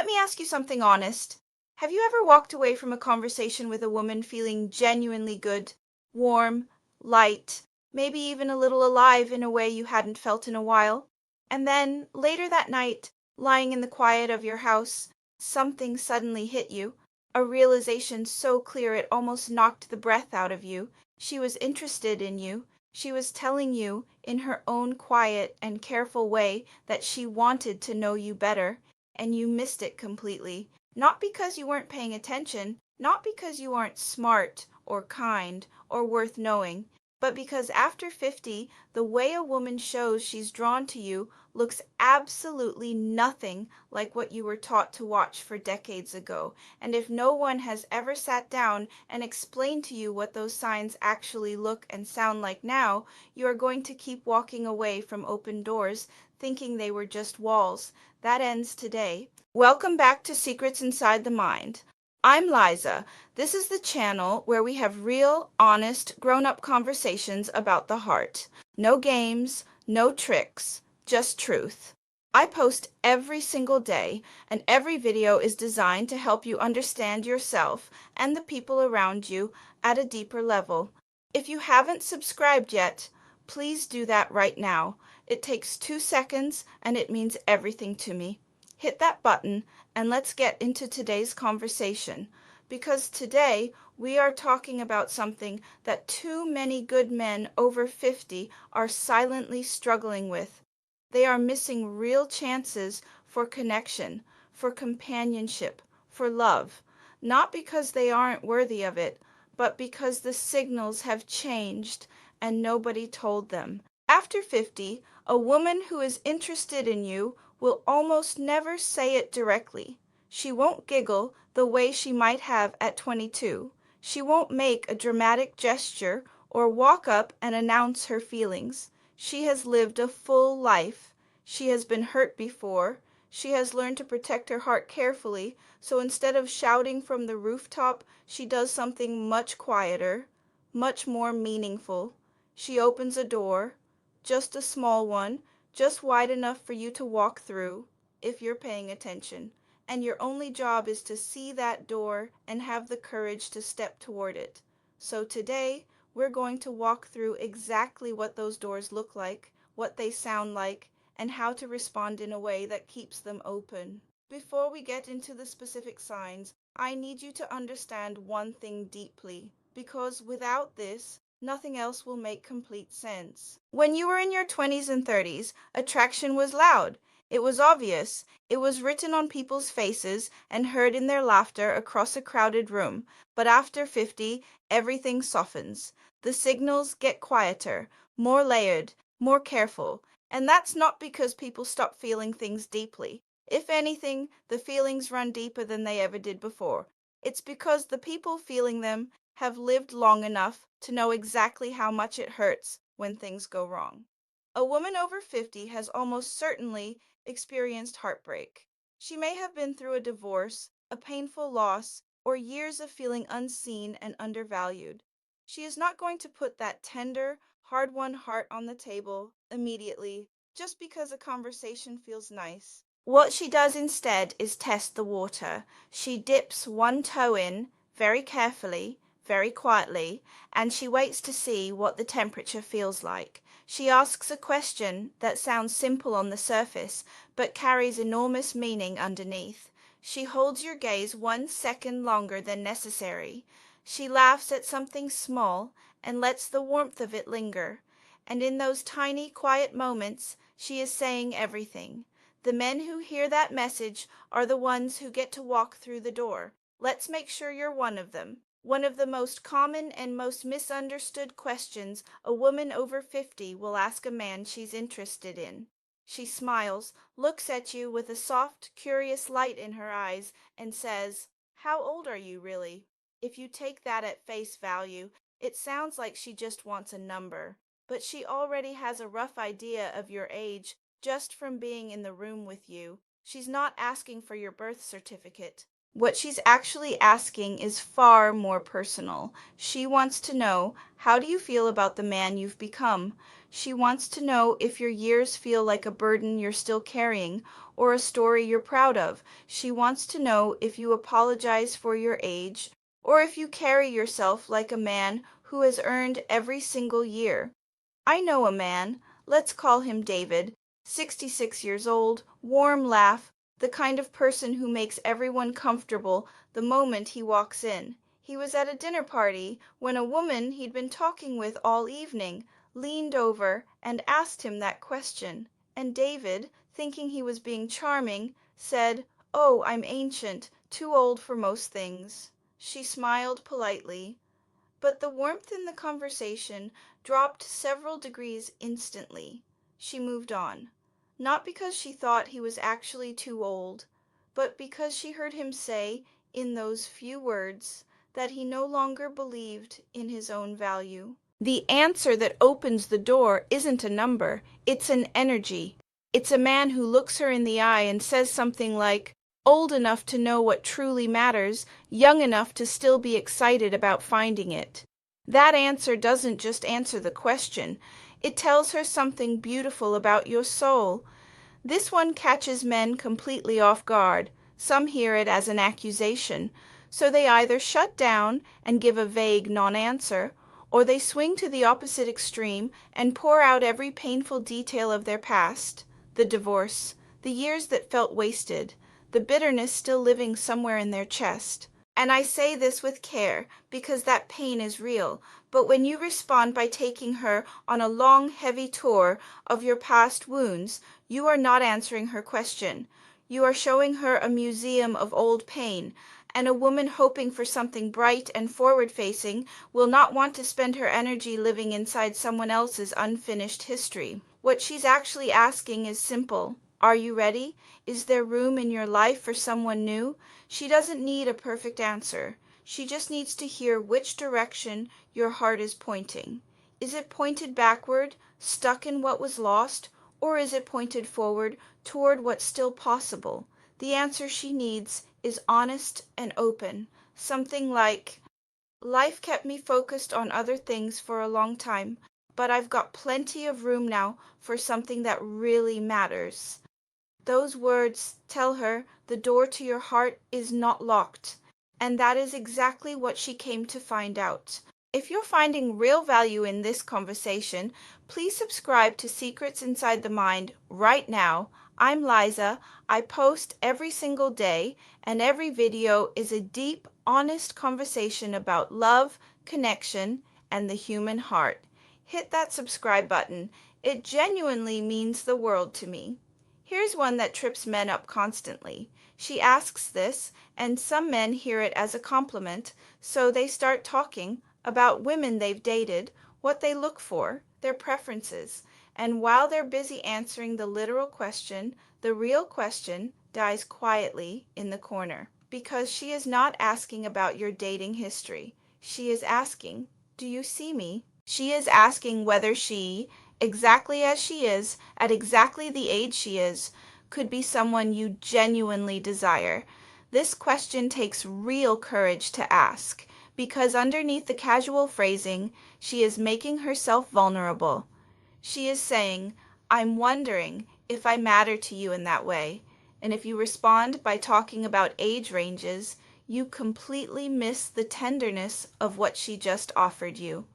Let me ask you something honest. Have you ever walked away from a conversation with a woman feeling genuinely good, warm, light, maybe even a little alive in a way you hadn't felt in a while? And then, later that night, lying in the quiet of your house, something suddenly hit you, a realization so clear it almost knocked the breath out of you. She was interested in you. She was telling you, in her own quiet and careful way, that she wanted to know you better, and you missed it completely. Not because you weren't paying attention, not because you aren't smart or kind or worth knowing, but because after 50, the way a woman shows she's drawn to you looks absolutely nothing like what you were taught to watch for decades ago. And if no one has ever sat down and explained to you what those signs actually look and sound like now, you are going to keep walking away from open doors thinking they were just walls. That ends today. Welcome back to Secrets Inside the Mind. I'm Liza. This is the channel where we have real, honest, grown-up conversations about the heart. No games, no tricks, just truth. I post every single day, and every video is designed to help you understand yourself and the people around you at a deeper level. If you haven't subscribed yet, please do that right now. It takes 2 seconds and it means everything to me. Hit that button and let's get into today's conversation. Because today we are talking about something that too many good men over 50 are silently struggling with. They are missing real chances for connection, for companionship, for love. Not because they aren't worthy of it, but because the signals have changed and nobody told them. After 50, a woman who is interested in you will almost never say it directly. She won't giggle the way she might have at 22. She won't make a dramatic gesture or walk up and announce her feelings. She has lived a full life. She has been hurt before. She has learned to protect her heart carefully, so instead of shouting from the rooftop, she does something much quieter, much more meaningful. She opens a door, just a small one, just wide enough for you to walk through, if you're paying attention. And your only job is to see that door and have the courage to step toward it. So today, we're going to walk through exactly what those doors look like, what they sound like, and how to respond in a way that keeps them open. Before we get into the specific signs, I need you to understand one thing deeply, because without this, nothing else will make complete sense. When you were in your 20s and 30s, attraction was loud. It was obvious. It was written on people's faces and heard in their laughter across a crowded room. But after 50, everything softens. The signals get quieter, more layered, more careful. And that's not because people stop feeling things deeply. If anything, the feelings run deeper than they ever did before. It's because the people feeling them have lived long enough to know exactly how much it hurts when things go wrong. A woman over 50 has almost certainly experienced heartbreak. She may have been through a divorce, a painful loss, or years of feeling unseen and undervalued. She is not going to put that tender, hard-won heart on the table immediately just because a conversation feels nice. What she does instead is test the water. She dips one toe in very carefully, very quietly, and she waits to see what the temperature feels like. She asks a question that sounds simple on the surface, but carries enormous meaning underneath. She holds your gaze 1 second longer than necessary. She laughs at something small and lets the warmth of it linger. And in those tiny, quiet moments, she is saying everything. The men who hear that message are the ones who get to walk through the door. Let's make sure you're one of them. One of the most common and most misunderstood questions a woman over 50 will ask a man she's interested in. She smiles, looks at you with a soft, curious light in her eyes, and says, "How old are you really?" If you take that at face value, it sounds like she just wants a number, but she already has a rough idea of your age just from being in the room with you. She's not asking for your birth certificate. What she's actually asking is far more personal. She wants to know, how do you feel about the man you've become? She wants to know if your years feel like a burden you're still carrying or a story you're proud of. She wants to know if you apologize for your age or if you carry yourself like a man who has earned every single year. I know a man, let's call him David, 66 years old, warm laugh, the kind of person who makes everyone comfortable the moment he walks in. He was at a dinner party when a woman he'd been talking with all evening leaned over and asked him that question, and David, thinking he was being charming, said, "Oh, I'm ancient, too old for most things." She smiled politely, but the warmth in the conversation dropped several degrees instantly. She moved on, not because she thought he was actually too old, but because she heard him say, in those few words, that he no longer believed in his own value. The answer that opens the door isn't a number, it's an energy. It's a man who looks her in the eye and says something like, old enough to know what truly matters, young enough to still be excited about finding it. That answer doesn't just answer the question, it tells her something beautiful about your soul. This one catches men completely off guard. Some hear it as an accusation, so they either shut down and give a vague non-answer, or they swing to the opposite extreme and pour out every painful detail of their past, the divorce, the years that felt wasted, the bitterness still living somewhere in their chest. And I say this with care, because that pain is real. But when you respond by taking her on a long, heavy tour of your past wounds, you are not answering her question. You are showing her a museum of old pain, and a woman hoping for something bright and forward-facing will not want to spend her energy living inside someone else's unfinished history. What she's actually asking is simple. Are you ready? Is there room in your life for someone new? She doesn't need a perfect answer. She just needs to hear which direction your heart is pointing. Is it pointed backward, stuck in what was lost, or is it pointed forward toward what's still possible? The answer she needs is honest and open. Something like, life kept me focused on other things for a long time, but I've got plenty of room now for something that really matters. Those words tell her the door to your heart is not locked, and that is exactly what she came to find out. If you're finding real value in this conversation, please subscribe to Secrets Inside the Mind right now. I'm Liza. I post every single day, and every video is a deep, honest conversation about love, connection, and the human heart. Hit that subscribe button. It genuinely means the world to me. Here's one that trips men up constantly. She asks this, and some men hear it as a compliment, so they start talking about women they've dated, what they look for, their preferences, and while they're busy answering the literal question, the real question dies quietly in the corner. Because she is not asking about your dating history. She is asking, do you see me? She is asking whether she, exactly as she is, at exactly the age she is, could be someone you genuinely desire. This question takes real courage to ask, because underneath the casual phrasing, she is making herself vulnerable. She is saying, I'm wondering if I matter to you in that way. And if you respond by talking about age ranges, you completely miss the tenderness of what she just offered you.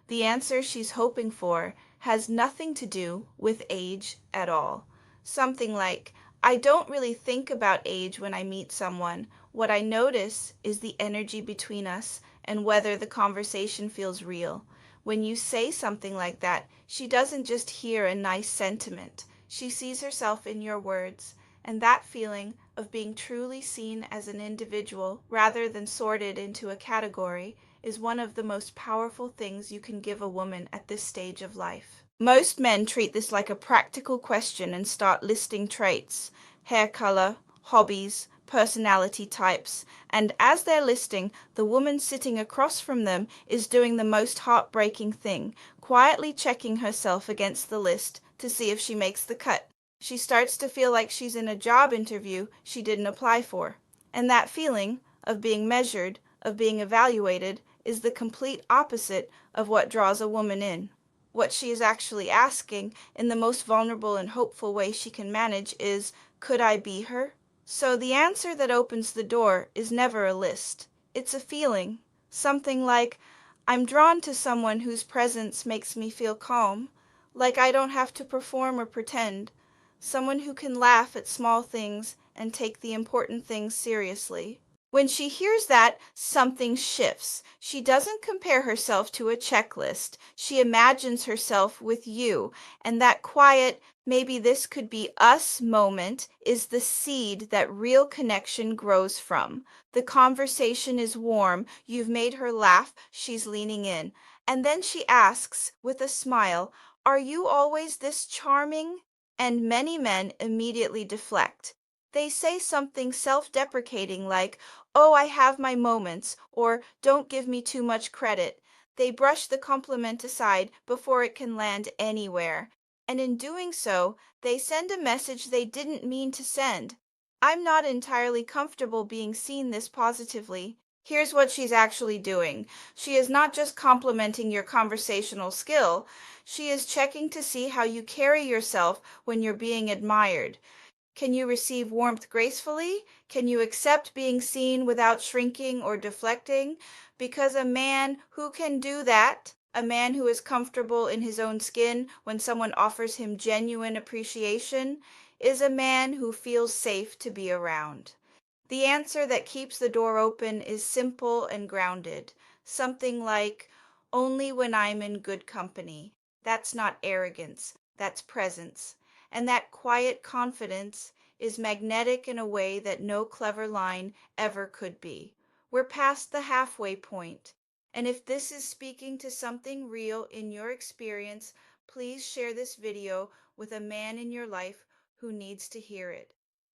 The answer she's hoping for has nothing to do with age at all. Something like, I don't really think about age when I meet someone. What I notice is the energy between us and whether the conversation feels real. When you say something like that, she doesn't just hear a nice sentiment. She sees herself in your words, and that feeling of being truly seen as an individual rather than sorted into a category is one of the most powerful things you can give a woman at this stage of life. Most men treat this like a practical question and start listing traits, hair color, hobbies, personality types, and as they're listing, the woman sitting across from them is doing the most heartbreaking thing, quietly checking herself against the list to see if she makes the cut. She starts to feel like she's in a job interview she didn't apply for. And that feeling of being measured, of being evaluated, is the complete opposite of what draws a woman in. What she is actually asking, in the most vulnerable and hopeful way she can manage, is, could I be her? So the answer that opens the door is never a list. It's a feeling. Something like, I'm drawn to someone whose presence makes me feel calm, like I don't have to perform or pretend, someone who can laugh at small things and take the important things seriously. When she hears that, something shifts. She doesn't compare herself to a checklist. She imagines herself with you, and that quiet, maybe this could be us moment is the seed that real connection grows from. The conversation is warm. You've made her laugh. She's leaning in. And then she asks, with a smile, are you always this charming? And many men immediately deflect. They say something self-deprecating like, oh, I have my moments, or don't give me too much credit. They brush the compliment aside before it can land anywhere. And in doing so, they send a message they didn't mean to send. I'm not entirely comfortable being seen this positively. Here's what she's actually doing. She is not just complimenting your conversational skill, she is checking to see how you carry yourself when you're being admired. Can you receive warmth gracefully? Can you accept being seen without shrinking or deflecting? Because a man who can do that, a man who is comfortable in his own skin when someone offers him genuine appreciation, is a man who feels safe to be around. The answer that keeps the door open is simple and grounded. Something like, only when I'm in good company. That's not arrogance, that's presence. And that quiet confidence is magnetic in a way that no clever line ever could be. We're past the halfway point. And if this is speaking to something real in your experience, please share this video with a man in your life who needs to hear it.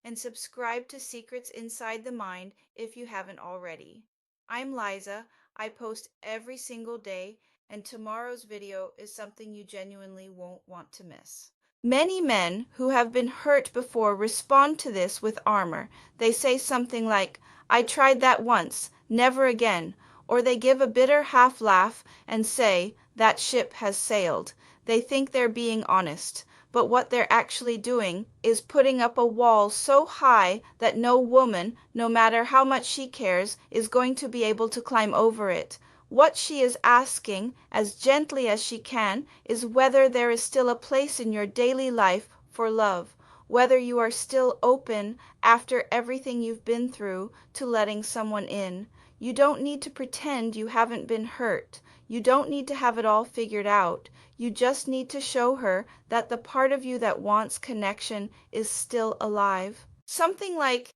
And subscribe to Secrets Inside the Mind if you haven't already. I'm Liza. I post every single day, and tomorrow's video is something you genuinely won't want to miss. Many men who have been hurt before respond to this with armor. They say something like, I tried that once, never again. Or they give a bitter half laugh and say, that ship has sailed. They think they're being honest, but what they're actually doing is putting up a wall so high that no woman, no matter how much she cares, is going to be able to climb over it. What she is asking, as gently as she can, is whether there is still a place in your daily life for love, whether you are still open after everything you've been through to letting someone in. You don't need to pretend you haven't been hurt. You don't need to have it all figured out. You just need to show her that the part of you that wants connection is still alive. Something like,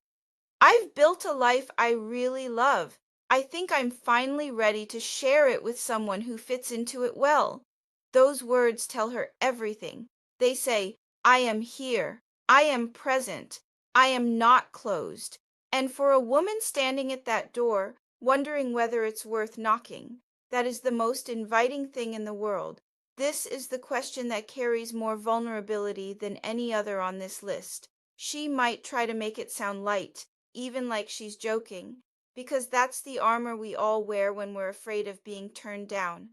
I've built a life I really love. I think I'm finally ready to share it with someone who fits into it well. Those words tell her everything. They say, I am here. I am present. I am not closed. And for a woman standing at that door, wondering whether it's worth knocking, that is the most inviting thing in the world. This is the question that carries more vulnerability than any other on this list. She might try to make it sound light, even like she's joking, because that's the armor we all wear when we're afraid of being turned down.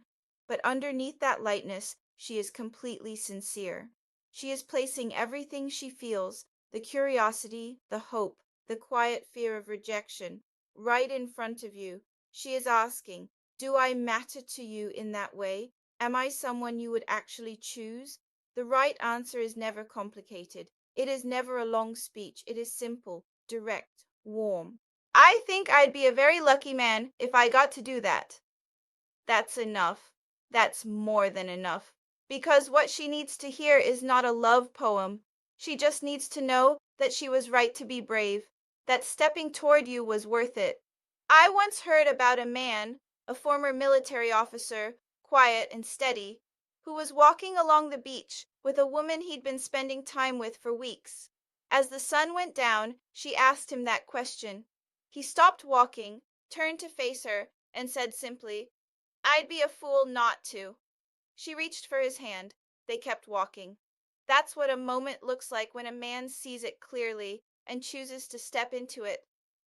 But underneath that lightness, she is completely sincere. She is placing everything she feels, the curiosity, the hope, the quiet fear of rejection, right in front of you. She is asking, do I matter to you in that way? Am I someone you would actually choose? The right answer is never complicated. It is never a long speech. It is simple, direct, warm. I think I'd be a very lucky man if I got to do that. That's enough. That's more than enough. Because what she needs to hear is not a love poem. She just needs to know that she was right to be brave, that stepping toward you was worth it. I once heard about a man, a former military officer, quiet and steady, who was walking along the beach with a woman he'd been spending time with for weeks. As the sun went down, she asked him that question. He stopped walking, turned to face her, and said simply, I'd be a fool not to. She reached for his hand. They kept walking. That's what a moment looks like when a man sees it clearly and chooses to step into it.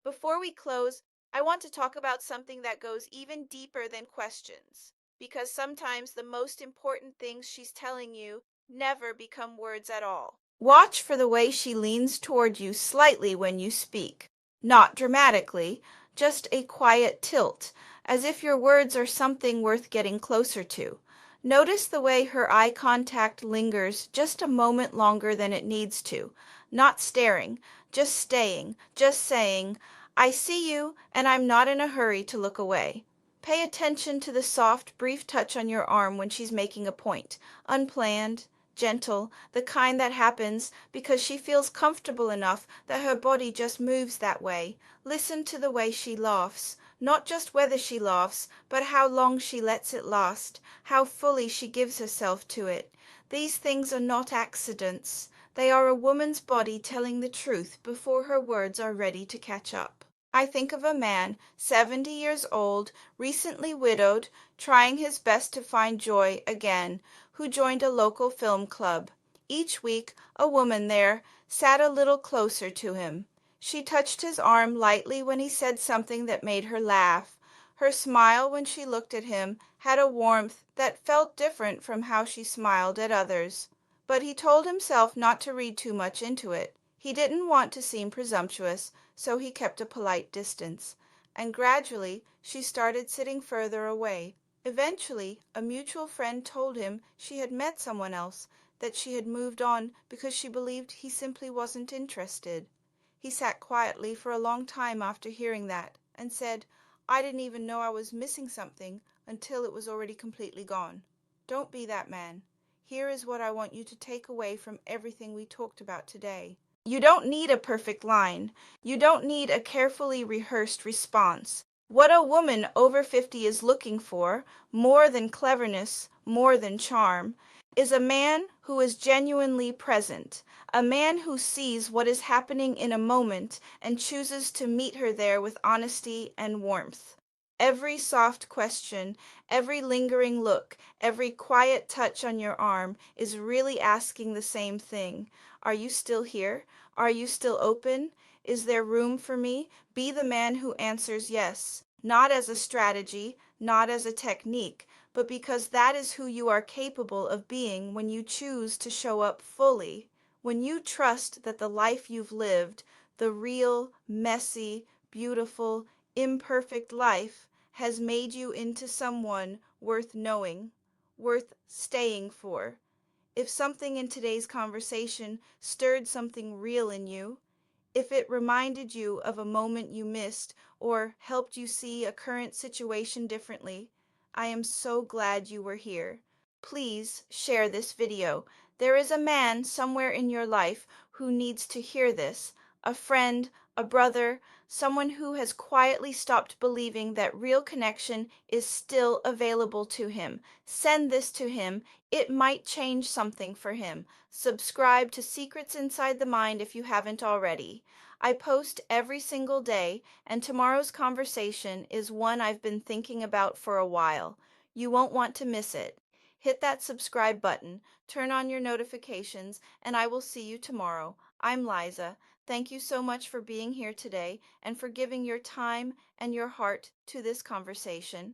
Before we close, I want to talk about something that goes even deeper than questions, because sometimes the most important things she's telling you never become words at all. Watch for the way she leans toward you slightly when you speak. Not dramatically, just a quiet tilt, as if your words are something worth getting closer to. Notice the way her eye contact lingers just a moment longer than it needs to. Not staring, just staying, just saying, I see you, and I'm not in a hurry to look away. Pay attention to the soft, brief touch on your arm when she's making a point. Unplanned, gentle, the kind that happens because she feels comfortable enough that her body just moves that way. Listen to the way she laughs. Not just whether she laughs, but how long she lets it last, how fully she gives herself to it. These things are not accidents. They are a woman's body telling the truth before her words are ready to catch up. I think of a man, 70 years old, recently widowed, trying his best to find joy again, who joined a local film club. Each week, a woman there sat a little closer to him. She touched his arm lightly when he said something that made her laugh. Her smile when she looked at him had a warmth that felt different from how she smiled at others. But he told himself not to read too much into it. He didn't want to seem presumptuous, so he kept a polite distance. And gradually she started sitting further away. Eventually, a mutual friend told him she had met someone else, that she had moved on because she believed he simply wasn't interested. He sat quietly for a long time after hearing that, and said, I didn't even know I was missing something until it was already completely gone. Don't be that man. Here is what I want you to take away from everything we talked about today. You don't need a perfect line. You don't need a carefully rehearsed response. What a woman over 50 is looking for, more than cleverness, more than charm, is a man who is genuinely present, a man who sees what is happening in a moment and chooses to meet her there with honesty and warmth. Every soft question, every lingering look, every quiet touch on your arm is really asking the same thing. Are you still here? Are you still open? Is there room for me? Be the man who answers yes, not as a strategy, not as a technique, but because that is who you are capable of being when you choose to show up fully, when you trust that the life you've lived, the real, messy, beautiful, imperfect life, has made you into someone worth knowing, worth staying for. If something in today's conversation stirred something real in you, if it reminded you of a moment you missed or helped you see a current situation differently, I am so glad you were here. Please share this video. There is a man somewhere in your life who needs to hear this, a friend, a brother, someone who has quietly stopped believing that real connection is still available to him. Send this to him. It might change something for him. Subscribe to Secrets Inside the Mind if you haven't already. I post every single day, and tomorrow's conversation is one I've been thinking about for a while. You won't want to miss it. Hit that subscribe button, turn on your notifications, and I will see you tomorrow. I'm Liza. Thank you so much for being here today and for giving your time and your heart to this conversation.